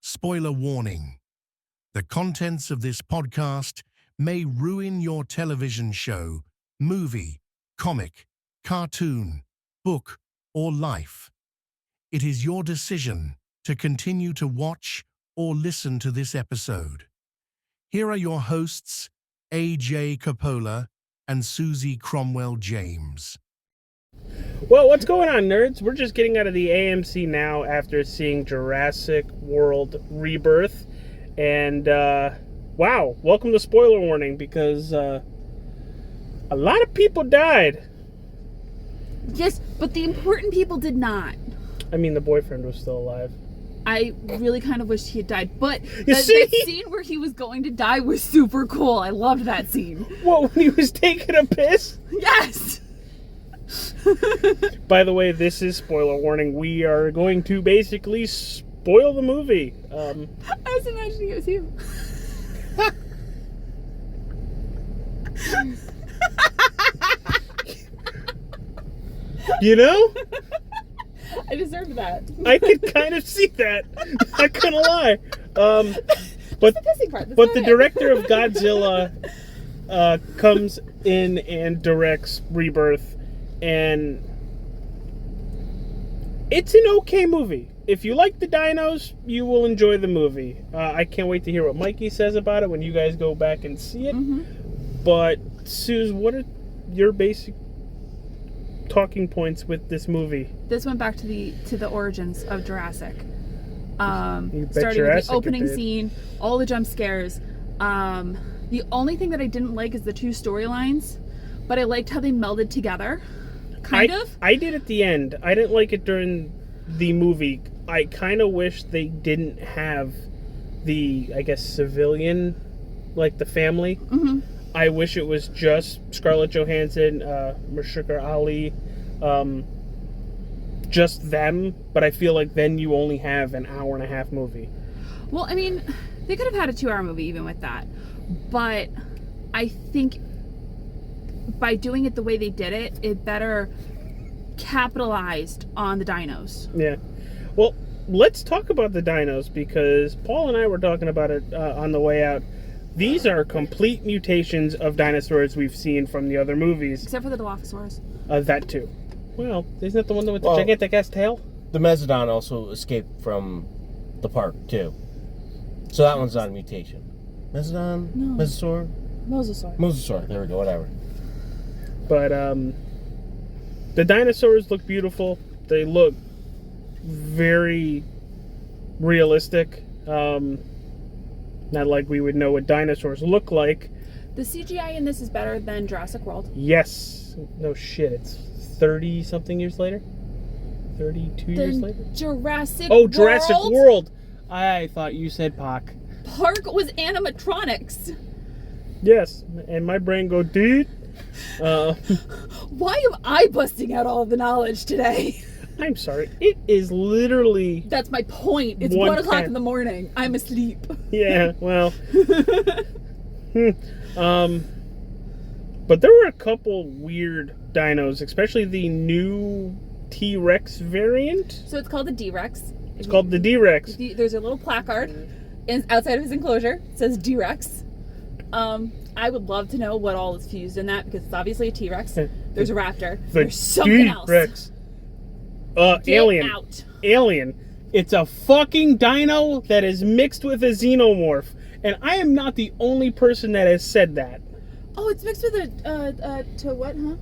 Spoiler warning. The contents of this podcast may ruin your television show, movie, comic, cartoon, book, or life. It is your decision to continue to watch or listen to this episode. Here are your hosts, AJ Coppola and Susie Cromwell James. Well, what's going on, nerds? We're just getting out of the AMC now after seeing Jurassic World Rebirth. And, wow, welcome to spoiler warning, because a lot of people died. Yes, but the important people did not. I mean, the boyfriend was still alive. I really kind of wished he had died, but You see? that scene where he was going to die was super cool. I loved that scene. What, when he was taking a piss? Yes! By the way, this is spoiler warning. We are going to basically spoil the movie. I was imagining it was him. You know? I deserved that. I could kind of see that. Not gonna lie. But the pissing part. But the director of Godzilla comes in and directs Rebirth, and it's an okay movie. If you like the dinos, you will enjoy the movie. I can't wait to hear what Mikey says about it when you guys go back and see it. Mm-hmm. But, Suze, what are your basic talking points with this movie? This went back to the origins of Jurassic. Starting with the opening scene, all the jump scares. The only thing that I didn't like is the two storylines, but I liked how they melded together. I did at the end. I didn't like it during the movie. I kind of wish they didn't have the, I guess, civilian, like the family. Mm-hmm. I wish it was just Scarlett Johansson, Mahershala Ali, just them. But I feel like then you only have an hour and a half movie. Well, I mean, they could have had a 2-hour movie even with that. But I think by doing it the way they did it, it better capitalized on the dinos. Yeah. Well, let's talk about the dinos, because Paul and I were talking about it on the way out. These are complete mutations of dinosaurs we've seen from the other movies. Except for the Dilophosaurus. That too. Well, isn't that the one with the gigantic ass tail? The Megalodon also escaped from the park too. So that one's not a mutation. Megalodon? No. Mosasaur? Mosasaur. There we go, whatever. But the dinosaurs look beautiful. They look very realistic. Not like we would know what dinosaurs look like. The CGI in this is better than Jurassic World. Yes. No shit. It's 30-something years later? 32 years later? Jurassic World! I thought you said Pac. Park was animatronics. Yes. And my brain go, dude. Why am I busting out all of the knowledge today? I'm sorry. It is literally... That's my point. It's 1 o'clock in the morning. I'm asleep. Yeah, well... But there were a couple weird dinos, especially the new T-Rex variant. So it's called the D-Rex. It's called the D-Rex. There's a little placard outside of his enclosure. It says D-Rex. I would love to know what all is fused in that, because it's obviously a T-Rex. There's a raptor. There's something else. D-Rex. Alien. Out. Alien. It's a fucking dino that is mixed with a xenomorph. And I am not the only person that has said that. Oh, it's mixed with to what, huh?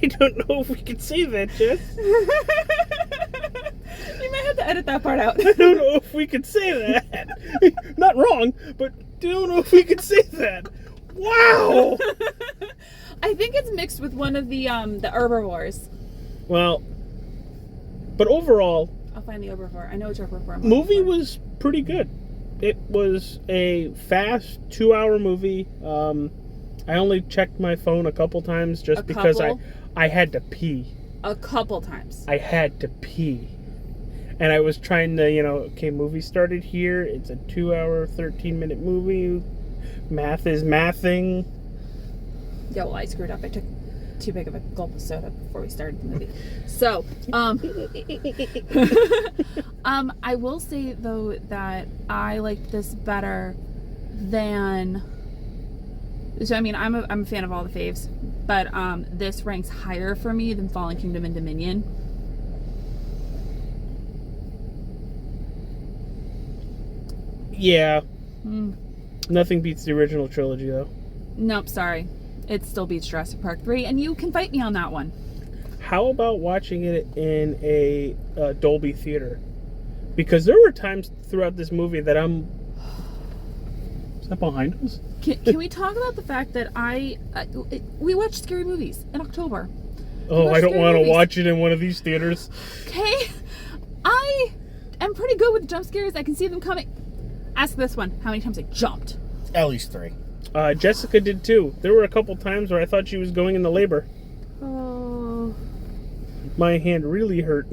I don't know if we can say that, Jess. You might have to edit that part out. I don't know if we can say that. Not wrong, but don't know if we can say that. Wow! I think it's mixed with one of the herbivores. Well, but overall... I'll find the herbivore. I know which herbivore. Movie was pretty good. It was a fast 2-hour movie. I only checked my phone a couple times because I had to pee. A couple times. I had to pee. And I was trying to, movie started here. It's a 2-hour, 13-minute movie. Math is mathing. Yeah, well, I screwed up. I took too big of a gulp of soda before we started the movie. So, I will say though that I liked this better than. So I mean, I'm a fan of all the faves, but this ranks higher for me than Fallen Kingdom and Dominion. Yeah. Nothing beats the original trilogy, though. Nope, sorry. It still beats Jurassic Park 3, and you can fight me on that one. How about watching it in a Dolby theater? Because there were times throughout this movie that I'm... Is that behind us? Can we talk about the fact that we watched scary movies in October? Oh, I don't want to watch it in one of these theaters. Okay. I am pretty good with jump scares. I can see them coming. Ask this one. How many times I jumped? At least 3. Jessica did too. There were a couple times where I thought she was going into labor. Oh. My hand really hurt.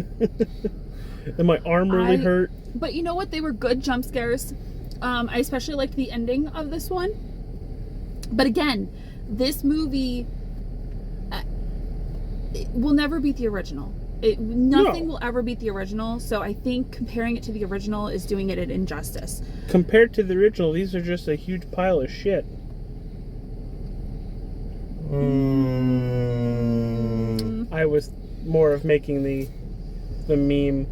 And my arm really hurt. But you know what? They were good jump scares. I especially liked the ending of this one. But again, this movie it will never beat the original. Nothing will ever beat the original, so I think comparing it to the original is doing it an injustice. Compared to the original, these are just a huge pile of shit. I was more of making the meme.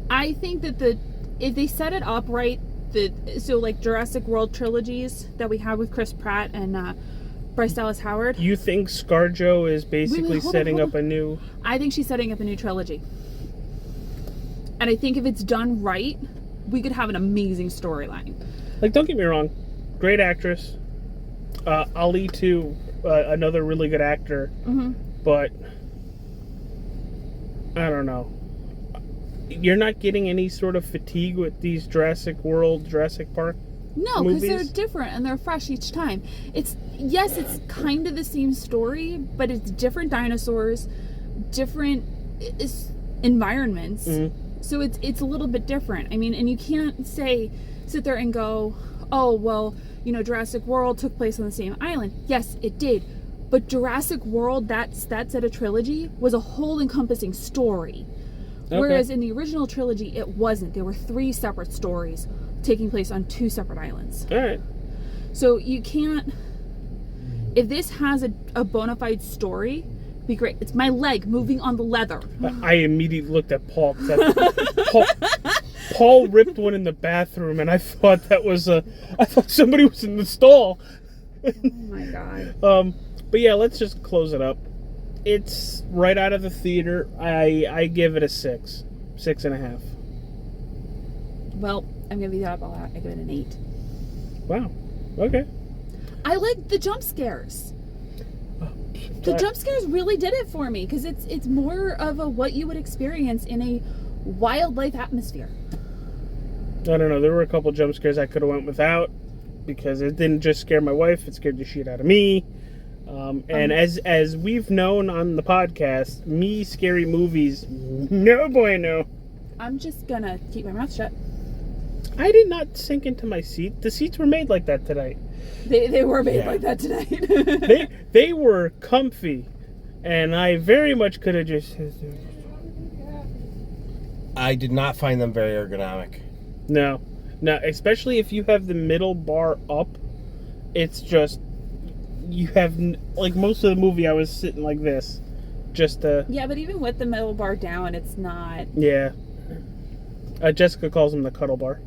I think that if they set it up right, so like Jurassic World trilogies that we have with Chris Pratt and Bryce Dallas Howard. You think ScarJo is basically setting up a new... I think she's setting up a new trilogy. And I think if it's done right, we could have an amazing storyline. Like, don't get me wrong. Great actress. Ali, too. Another really good actor. Mm-hmm. But... I don't know. You're not getting any sort of fatigue with these Jurassic World, Jurassic Park No, because movies? they're different and they're fresh each time. It's kind of the same story, but it's different dinosaurs, different environments. Mm-hmm. So it's a little bit different. I mean, and you can't sit there and go, oh, well, Jurassic World took place on the same island. Yes, it did. But Jurassic World, that set of trilogy, was a whole encompassing story. Okay. Whereas in the original trilogy, it wasn't. There were 3 separate stories taking place on 2 separate islands. All right. So you can't... If this has a bona fide story, it'd be great. It's my leg moving on the leather. I immediately looked at Paul. Paul ripped one in the bathroom, and I thought that was I thought somebody was in the stall. Oh my god. But yeah, let's just close it up. It's right out of the theater. I give it a 6. 6.5. Well, I'm gonna be that up all out. I give it an 8. Wow. Okay. I like the jump scares. The jump scares really did it for me because it's more of what you would experience in a wildlife atmosphere. I don't know. There were a couple jump scares I could have went without because it didn't just scare my wife; it scared the shit out of me. And as we've known on the podcast, me scary movies, no bueno. I'm just gonna keep my mouth shut. I did not sink into my seat. The seats were made like that tonight. They were made like that tonight. they were comfy, and I very much could have just... I did not find them very ergonomic. No, especially if you have the middle bar up, it's just... You have... Like, most of the movie, I was sitting like this. Just Yeah, but even with the middle bar down, it's not... Yeah. Jessica calls them the cuddle bar.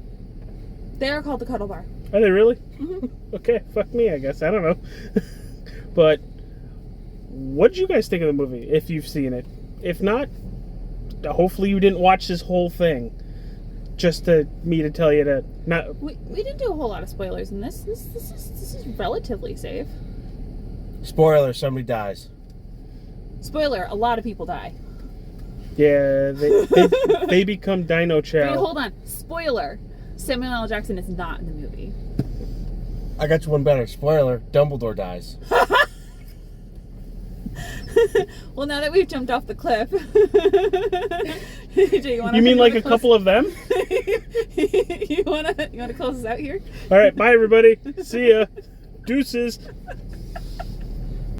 They are called the cuddle bar. Are they really? Mm-hmm. Okay, fuck me, I guess. I don't know. But what did you guys think of the movie, if you've seen it? If not, hopefully you didn't watch this whole thing. Just to tell you to not... We didn't do a whole lot of spoilers in this. This is relatively safe. Spoiler, somebody dies. Spoiler, a lot of people die. Yeah, they become Dino Chow. Wait, hold on. Spoiler. Samuel L. Jackson is not in the movie. I got you one better. Spoiler, Dumbledore dies. Well, now that we've jumped off the cliff. You mean like a couple of them? you wanna close us out here? All right, bye everybody. See ya. Deuces.